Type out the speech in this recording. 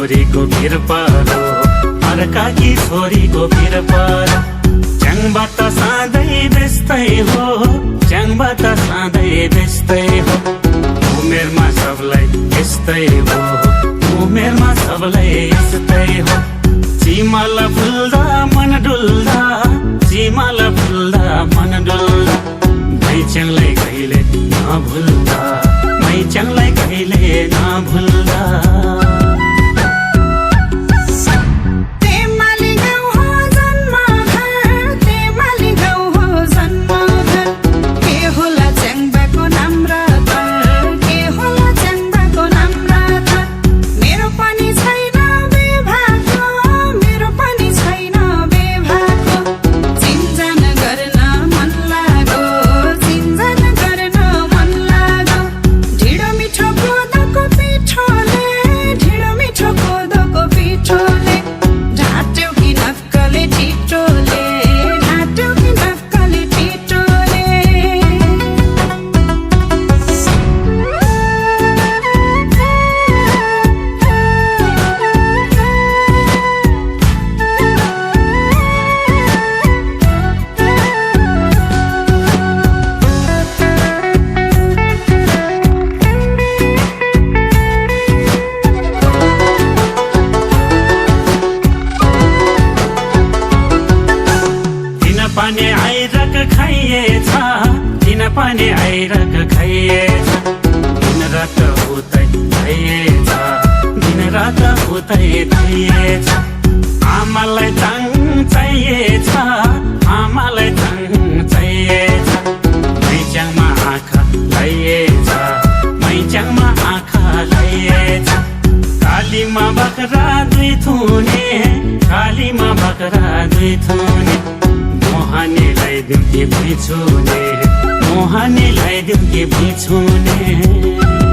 छोरीको भिर परो अर्काकी छोरीको भिर परो च्याङबाट सधैँ व्यस्तै हो च्याङबाट सधैँ व्यस्तै हो उमेरमा सबलाई यस्तै हो उमेरमा सबलाई यस्तै हो चिमाल फुल्दा मन डुल्दा चिमाल फुल्दा मन डुल्दा मैच्याङलाई कहिले नभुल्दा मैच्याङलाई कहिले नभुल्दा पनि आइरक खाइएछ दिन पनि आइरक खाइएछ दिन रात उतै खाइएछ दिन रात उतै खाइएछ आमालाई चाङ चाहिएछ आमालाई चाङ चाहिएछ मैच्याङमा आँखा लाइएछ मैच्याङमा आँखा लाइएछ कालीमा बाख्रा दुई थुने कालीमा बाख्रा दुई थुने मोहनीलाई दिउँ कि बिछुने मोहनीलाई दिउँ कि बिछुने